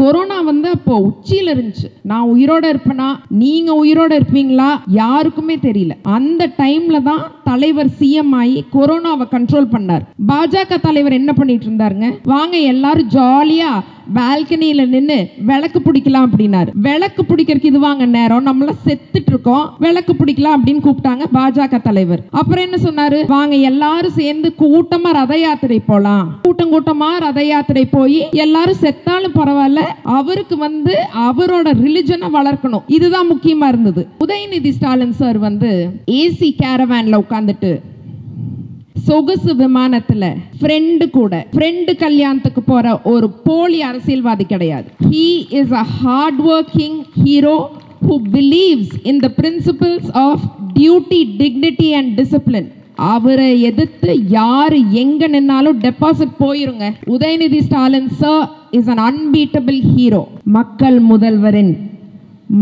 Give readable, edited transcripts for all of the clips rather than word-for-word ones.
Corona வந்து அப்போ உச்சியில் இருந்துச்சு. நான் உயிரோட இருப்பேனா, நீங்க உயிரோட இருப்பீங்களா யாருக்குமே தெரியல. அந்த டைம்ல தான் தலைவர் சிஎம் ஆகி கொரோனாவை கண்ட்ரோல் பண்ணார். பாஜக தலைவர் என்ன பண்ணிட்டு இருந்தாருங்க, வாங்க எல்லாரும் ஜாலியா பால்கனியில நின்று விளக்கு பிடிக்கலாம் அப்படின்னாரு. விளக்கு பிடிக்கிறதுக்கு இது வாங்க நேரம், நம்மள செத்துட்டு இருக்கோம், விளக்கு பிடிக்கலாம் அப்படின்னு கூப்பிட்டாங்க பாஜக தலைவர். அப்புறம் என்ன சொன்னாரு, வாங்க எல்லாரும் சேர்ந்து கூட்டமா ரத யாத்திரை போலாம். கூட்டமா ரத யாத்திரை போய் எல்லாரும் செத்தாலும் பரவாயில்ல, அவருக்கு வந்து அவரோட ரிலிஜனை வளர்க்கணும், இதுதான் முக்கியமா இருந்தது. உதயநிதி ஸ்டாலின் சார் வந்து ஏசி கேரவான்ல உட்கார்ந்துட்டு சொகுசு விமானத்துல ஃப்ரெண்டு கல்யாணத்துக்கு போற ஒரு போலி அரசியல்வாதி கிடையாது. He is a hardworking hero who believes in the principles of duty, dignity and discipline. அவரை எதிர்த்து யாரு எங்க நின்னாலும் டெபாசிட் போயிருங்க. Udhayanidhi Stalin sir is an unbeatable hero. மக்கள் முதல்வரின்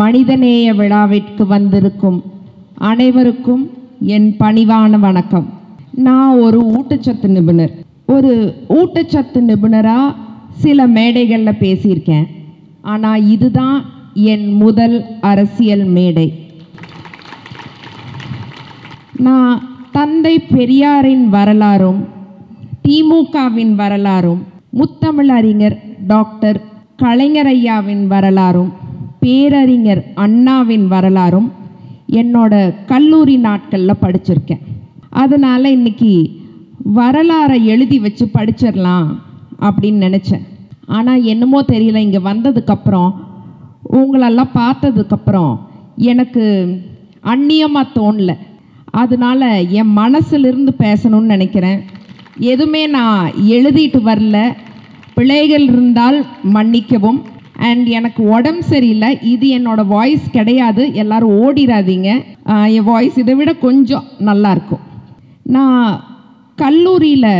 மனிதநேய விழாவிற்கு வந்திருக்கும் அனைவருக்கும் என் பணிவான வணக்கம். நான் ஒரு ஊட்டச்சத்து நிபுணர். ஒரு ஊட்டச்சத்து நிபுணராக சில மேடைகளில் பேசியிருக்கேன். ஆனால் இதுதான் என் முதல் அரசியல் மேடை. நான் தந்தை பெரியாரின் வரலாறும் திமுகவின் வரலாறும் முத்தமிழறிஞர் டாக்டர் கலைஞர் ஐயாவின் வரலாறும் பேரறிஞர் அண்ணாவின் வரலாறும் என்னோட கல்லூரி நாட்களில் படிச்சிருக்கேன். அதனால் இன்னைக்கு வரலாறை எழுதி வச்சு படிச்சிடலாம் அப்படின்னு நினச்சேன். ஆனால் என்னமோ தெரியல, இங்கே வந்ததுக்கப்புறம் உங்களெல்லாம் பார்த்ததுக்கப்புறம் எனக்கு அந்நியமாக தோணல. அதனால என் மனசிலிருந்து பேசணும்னு நினைக்கிறேன். எதுவுமே நான் எழுதிட்டு வரல, பிழைகள் இருந்தால் மன்னிக்கவும். அண்ட் எனக்கு உடம்பு சரியில்லை, இது என்னோடய வாய்ஸ் கிடையாது, எல்லோரும் ஓடிடாதீங்க. என் வாய்ஸ் இதை விட கொஞ்சம் நல்லாயிருக்கும். நான் கல்லூரியில்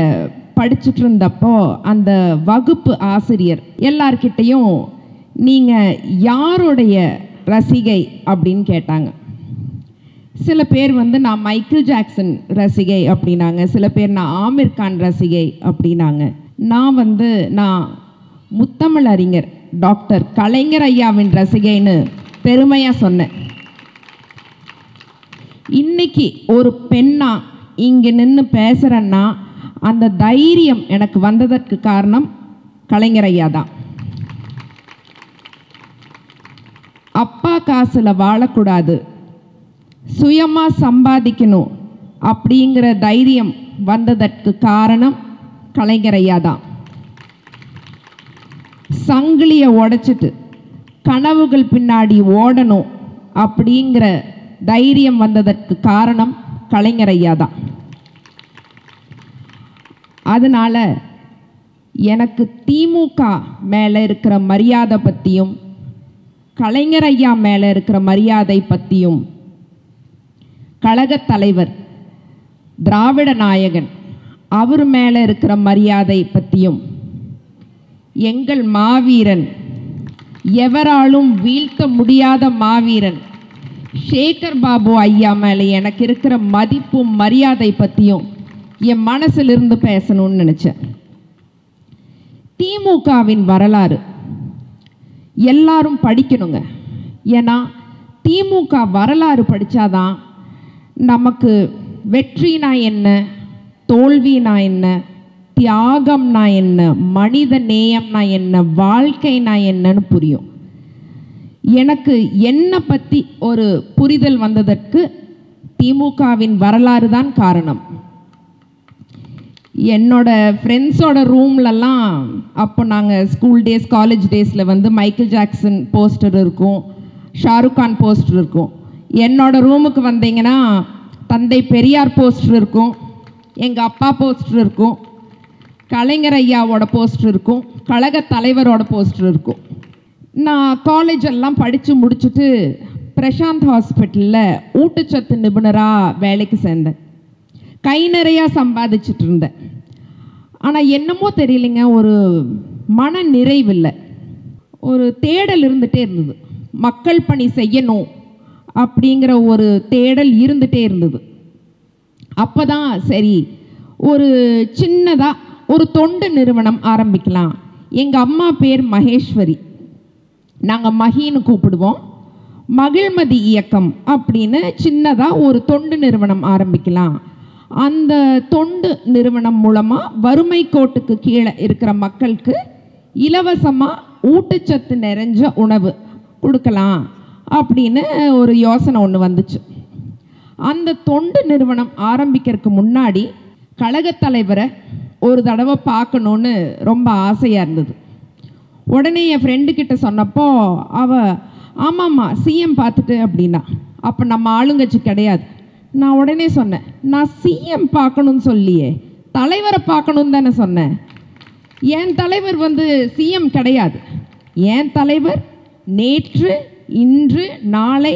படிச்சுட்டு இருந்தப்போ அந்த வகுப்பு ஆசிரியர் எல்லார்கிட்டையும் நீங்கள் யாருடைய ரசிகை அப்படின்னு கேட்டாங்க. சில பேர் வந்து நான் மைக்கேல் ஜாக்சன் ரசிகை அப்படின்னாங்க, சில பேர் நான் ஆமிர் கான் ரசிகை அப்படின்னாங்க. நான் முத்தமிழறிஞர் டாக்டர் கலைஞர் ஐயாவின் ரசிகைன்னு பெருமையாக சொன்னேன். இன்னைக்கு ஒரு பெண்ணா இங்கே நின்று பேசுகிறேன்னா அந்த தைரியம் எனக்கு வந்ததற்கு காரணம் கலைஞர் ஐயா தான். அப்பா காசில் வாழக்கூடாது, சுயமாக சம்பாதிக்கணும் அப்படிங்கிற தைரியம் வந்ததற்கு காரணம் கலைஞர் ஐயா தான். சங்கிலியை உடைச்சிட்டு கனவுகள் பின்னாடி ஓடணும் அப்படிங்கிற தைரியம் வந்ததற்கு காரணம் கலைஞர் ஐயா தான். அதனால் எனக்கு திமுக மேலே இருக்கிற மரியாதை பற்றியும் கலைஞர் ஐயா மேலே இருக்கிற மரியாதை பற்றியும் கழகத் தலைவர் திராவிட நாயகன் அவர் மேலே இருக்கிற மரியாதை பற்றியும் எங்கள் மாவீரன், எவராலும் வீழ்த்த முடியாத மாவீரன் சேகர் பாபு ஐயா மேலே எனக்கு இருக்கிற மதிப்பும் மரியாதை பற்றியும் என் மனசிலிருந்து பேசணும்னு நினச்சேன். திமுகவின் வரலாறு எல்லாரும் படிக்கணுங்க. ஏன்னா திமுக வரலாறு படித்தாதான் நமக்கு வெற்றினா என்ன, தோல்வினா என்ன, தியாகம்னா என்ன, மனித நேயம்னா என்ன, வாழ்க்கைனா என்னன்னு புரியும். எனக்கு என்னை பற்றி ஒரு புரிதல் வந்ததற்கு திமுகவின் வரலாறு தான் காரணம். என்னோட ஃப்ரெண்ட்ஸோட ரூம்லலாம் அப்போ நாங்கள் ஸ்கூல் டேஸ் காலேஜ் டேஸில் வந்து மைக்கேல் ஜாக்சன் போஸ்டர் இருக்கும், ஷாருக் கான் போஸ்டர் இருக்கும். என்னோட ரூமுக்கு வந்தீங்கன்னா தந்தை பெரியார் போஸ்டர் இருக்கும், எங்கள் அப்பா போஸ்டர் இருக்கும், கலைஞர் ஐயாவோட போஸ்டர் இருக்கும், கழக தலைவரோட போஸ்டர் இருக்கும். நான் காலேஜ் எல்லாம் படித்து முடிச்சுட்டு பிரசாந்த் ஹாஸ்பிட்டலில் ஊட்டச்சத்து நிபுணராக வேலைக்கு சேர்ந்தேன். கை நிறையா சம்பாதிச்சுட்டு இருந்தேன். ஆனால் என்னமோ தெரியலைங்க, ஒரு மன நிறைவில்லை, ஒரு தேடல் இருந்துகிட்டே இருந்தது. மக்கள் பணி செய்யணும் அப்படிங்கிற ஒரு தேடல் இருந்துகிட்டே இருந்தது. அப்போ தான் சரி ஒரு சின்னதாக ஒரு தொண்டு நிறுவனம் ஆரம்பிக்கலாம். எங்கள் அம்மா பேர் மகேஸ்வரி, நாங்கள் மகின்னு கூப்பிடுவோம். மகிழ்மதி இயக்கம் அப்படின்னு சின்னதாக ஒரு தொண்டு நிறுவனம் ஆரம்பிக்கலாம். அந்த தொண்டு நிறுவனம் மூலமாக வறுமை கோட்டுக்கு கீழே இருக்கிற மக்களுக்கு இலவசமாக ஊட்டச்சத்து நிறைஞ்ச உணவு கொடுக்கலாம் அப்படின்னு ஒரு யோசனை ஒன்று வந்துச்சு. அந்த தொண்டு நிறுவனம் ஆரம்பிக்கிறதுக்கு முன்னாடி கழகத் தலைவரை ஒரு தடவை பார்க்கணுன்னு ரொம்ப ஆசையாக இருந்தது. உடனே என் ஃப்ரெண்டுக்கிட்ட சொன்னப்போ ஆமாம்மா சிஎம் பார்த்துட்டு அப்படின்னா, அப்போ நம்ம ஆளுங்கட்சி கிடையாது. நான் உடனே சொன்னேன், நான் சிஎம் பார்க்கணுன்னு சொல்லியே தலைவரை பார்க்கணுன்னு தானே சொன்னேன். என் தலைவர் சிஎம் கிடையாது. என் தலைவர் நேற்று இன்று நாளை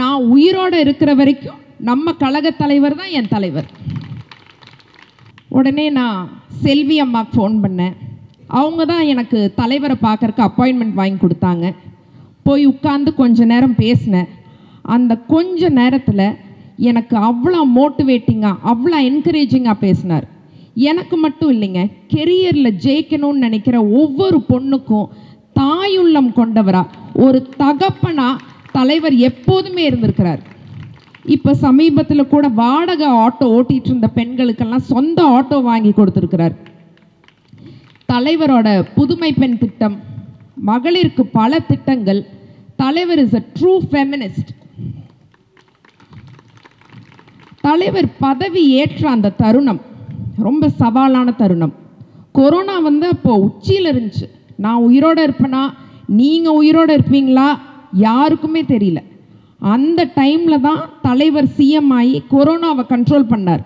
நான் உயிரோடு இருக்கிற வரைக்கும் நம்ம கழகத் தலைவர் தான் என் தலைவர். உடனே நான் செல்வி அம்மாவுக்கு ஃபோன் பண்ணேன். அவங்க தான் எனக்கு தலைவரை பார்க்கறக்கு அப்பாயின்மெண்ட் வாங்கி கொடுத்தாங்க. போய் உட்காந்து கொஞ்ச நேரம் பேசினேன். அந்த கொஞ்ச நேரத்தில் எனக்கு அவ்வளோ மோட்டிவேட்டிங்காக அவ்வளோ என்கரேஜிங்காக பேசினார். எனக்கு மட்டும் இல்லைங்க, கெரியரில் ஜெயிக்கணும்னு நினைக்கிற ஒவ்வொரு பொண்ணுக்கும் தாயுள்ளம் கொண்டவரா ஒரு தகப்பனா தலைவர் எப்போதுமே இருந்திருக்கிறார். இப்போ சமீபத்தில் கூட வாடகை ஆட்டோ ஓட்டிகிட்டு இருந்த பெண்களுக்கெல்லாம் சொந்த ஆட்டோ வாங்கி கொடுத்துருக்கிறார். தலைவரோட புதுமை பெண் திட்டம், மகளிருக்கு பல திட்டங்கள். தலைவர் இஸ் a true feminist. தலைவர் பதவி ஏற்ற அந்த தருணம் ரொம்ப சவாலான தருணம். கொரோனா அப்போ உச்சியில் இருந்துச்சு. நான் உயிரோடு இருப்பேனா, நீங்கள் உயிரோடு இருப்பீங்களா யாருக்குமே தெரியல. அந்த டைமில் தான் தலைவர் சிஎம் ஆகி கொரோனாவை கண்ட்ரோல் பண்ணார்.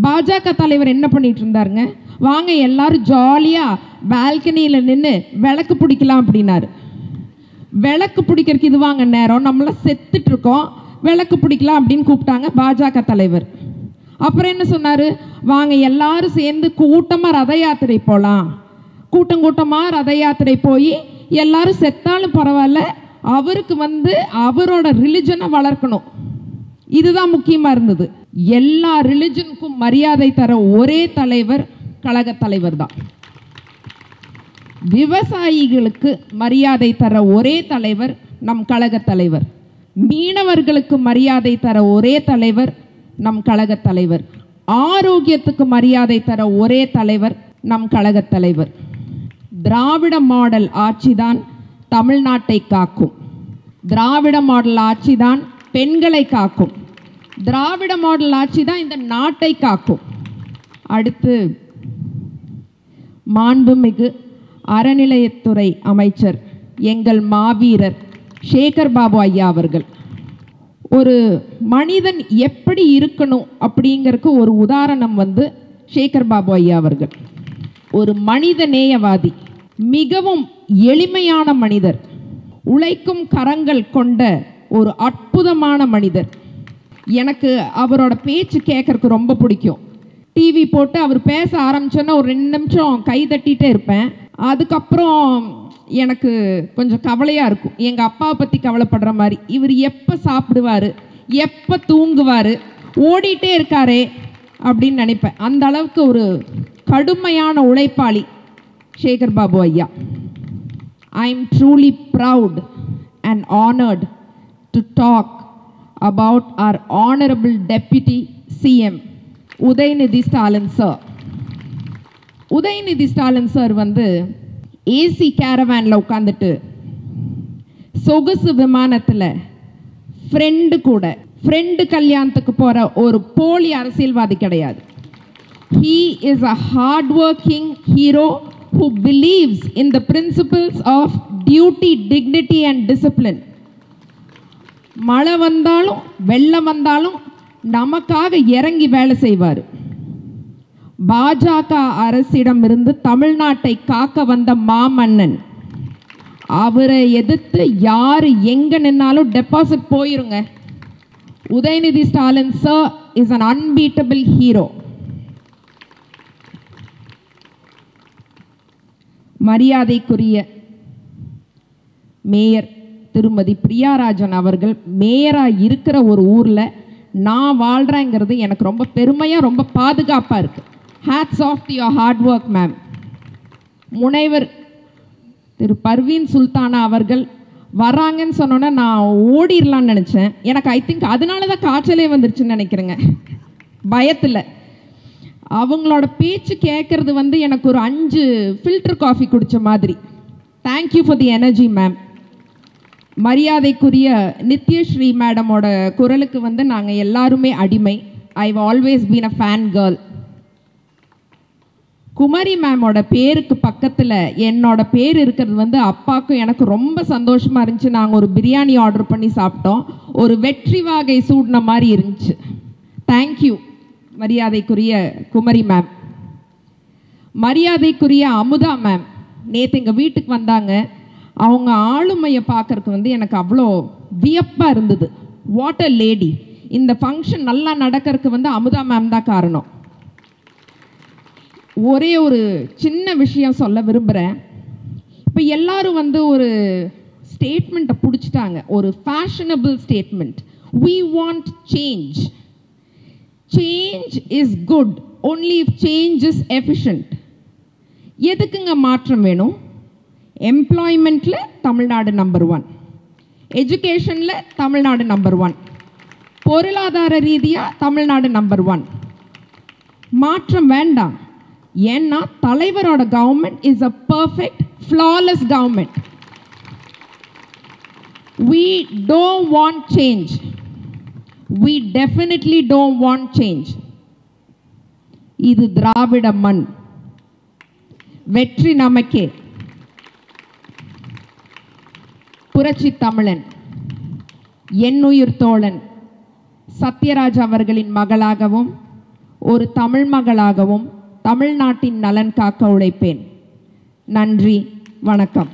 பாஜக தலைவர் என்ன பண்ணிட்டு இருந்தாருங்க, வாங்க எல்லாரும் ஜாலியாக பால்கனியில் நின்று விளக்கு பிடிக்கலாம் அப்படின்னாரு. விளக்கு பிடிக்கிறதுக்கு இது வாங்க நேரம், நம்மளாம் செத்துட்டு இருக்கோம், விளக்கு பிடிக்கலாம் அப்படின்னு கூப்பிட்டாங்க பாஜக தலைவர். அப்புறம் என்ன சொன்னார், வாங்க எல்லாரும் சேர்ந்து கூட்டமாக ரத யாத்திரை போகலாம். கூட்டமாக ரத யாத்திரை போய் எல்லாரும் செத்தாலும் பரவாயில்ல, அவருக்கு அவரோட ரிலிஜனை வளர்க்கணும். இதுதான் முக்கியமாக இருந்தது. எல்லா ரிலிஜனுக்கும் மரியாதை தர ஒரே தலைவர் கழக தலைவர் தான். விவசாயிகளுக்கு மரியாதை தர ஒரே தலைவர் நம் கழக தலைவர். மீனவர்களுக்கு மரியாதை தர ஒரே தலைவர் நம் கழக தலைவர். ஆரோக்கியத்துக்கு மரியாதை தர ஒரே தலைவர் நம் கழக தலைவர். திராவிட மாடல் ஆட்சிதான் தமிழ்நாட்டை காக்கும். திராவிட மாடல் ஆட்சிதான் பெண்களை காக்கும். திராவிட மாடல் ஆட்சி தான் இந்த நாட்டை காக்கும். அடுத்து மாண்புமிகு அறநிலையத்துறை அமைச்சர் எங்கள் மாவீரர் சேகர் பாபு ஐயா அவர்கள் ஒரு மனிதன் எப்படி இருக்கணும் அப்படிங்கிறதுக்கு ஒரு உதாரணம் சேகர் பாபு ஐயா அவர்கள். ஒரு மனித நேயவாதி, மிகவும் எளிமையான மனிதர், உழைக்கும் கரங்கள் கொண்ட ஒரு அற்புதமான மனிதர். எனக்கு அவரோட பேச்சு கேட்கறதுக்கு ரொம்ப பிடிக்கும். டிவி போட்டு அவர் பேச ஆரம்பிச்சோன்னா ஒரு 2 நிமிஷம் கை தட்டிகிட்டே இருப்பேன். அதுக்கப்புறம் எனக்கு கொஞ்சம் கவலையாக இருக்கும். எங்கள் அப்பாவை பற்றி கவலைப்படுற மாதிரி, இவர் எப்போ சாப்பிடுவார், எப்போ தூங்குவார், ஓடிட்டே இருக்காரே அப்படின்னு நினைப்பேன். அந்த அளவுக்கு ஒரு கடுமையான உழைப்பாளி சேகர் பாபு ஐயா. I am truly proud and honoured to talk about our honorable deputy CM Udhayanidhi Stalin sir. Udhayanidhi Stalin sir AC கேரவேனில் உட்காந்துட்டு சொகுசு விமானத்தில் ஃப்ரெண்டு கல்யாணத்துக்கு போகிற ஒரு போலி அரசியல்வாதி கிடையாது. He is a hard-working hero who believes in the principles of duty, dignity and discipline. மழை வந்தாலும் வெள்ளம் வந்தாலும் நமக்காக இறங்கி வேலை செய்வார். பாஜக அரசிடமிருந்து தமிழ்நாட்டை காக்க வந்த மாமன்னன். அவரை எதிர்த்து யார் எங்கே நின்னாலும் டெபாசிட் போயிருங்க. Udhayanidhi Stalin sir is an unbeatable hero. மரியாதைக்குரிய மேயர் திருமதி பிரியாராஜன் அவர்கள் மேயராக இருக்கிற ஒரு ஊரில் நான் வாழ்கிறேங்கிறது எனக்கு ரொம்ப பெருமையாக ரொம்ப பாதுகாப்பாக இருக்குது. Hats off to your hard work ma'am. முனைவர் திரு பர்வீன் சுல்தானா அவர்கள் வராங்கன்னு சொன்னோன்னே நான் ஓடிடலான்னு நினச்சேன். எனக்கு ஐ திங்க் அதனால தான் காய்ச்சலே வந்துருச்சுன்னு நினைக்கிறேங்க, பயத்தில். அவங்களோட பேச்சு கேட்குறது வந்து எனக்கு ஒரு 5 ஃபில்டர் காஃபி குடித்த மாதிரி. Thank you for the energy ma'am. மரியாதைக்குரிய நித்யஸ்ரீ மேடமோட குரலுக்கு வந்து நாங்கள் எல்லாருமே அடிமை. I've always been a fan girl. Kumari மேமோட பேருக்கு பக்கத்தில் என்னோட பேர் இருக்கிறது வந்து அப்பாவுக்கும் எனக்கு ரொம்ப சந்தோஷமாக இருந்துச்சு. நாங்கள் ஒரு பிரியாணி ஆர்டர் பண்ணி சாப்பிட்டோம். ஒரு வெற்றி வாகை சூடின மாதிரி இருந்துச்சு. தேங்க்யூ மரியாதைக்குரிய குமரி மேம். மரியாதைக்குரிய அமுதா மேம் நேற்று எங்கள் வீட்டுக்கு வந்தாங்க. அவங்க ஆளுமையை பார்க்கறதுக்கு வந்து எனக்கு அவ்வளோ வியப்பாக இருந்தது. What a lady. இந்த ஃபங்க்ஷன் நல்லா நடக்கிறதுக்கு வந்து அமுதா மேம் தான் காரணம். ஒரே ஒரு சின்ன விஷயம் சொல்ல விரும்புகிறேன். இப்போ எல்லாரும் வந்து ஒரு ஸ்டேட்மெண்ட்டை பிடிச்சிட்டாங்க, ஒரு fashionable statement. We want change. Change is good only if change is efficient. எதுக்குங்க மாற்றம் வேணும்? எம்ப்ளாய்மெண்ட்டில் தமிழ்நாடு நம்பர் 1, எஜுகேஷனில் தமிழ்நாடு நம்பர் 1, பொருளாதார ரீதியாக தமிழ்நாடு நம்பர் 1. மாற்றம் வேண்டாம். ஏன்னா தலைவரோட government is a perfect flawless government. We don't want change. We definitely don't want change. இது திராவிட மண். வெற்றி நமக்கே. புரட்சி தமிழன் என்னுயிர் தோழன் சத்யராஜ் அவர்களின் மகளாகவும் ஒரு தமிழ் மகளாகவும் தமிழ்நாட்டின் நலன் காக்க உழைப்பேன். நன்றி, வணக்கம்.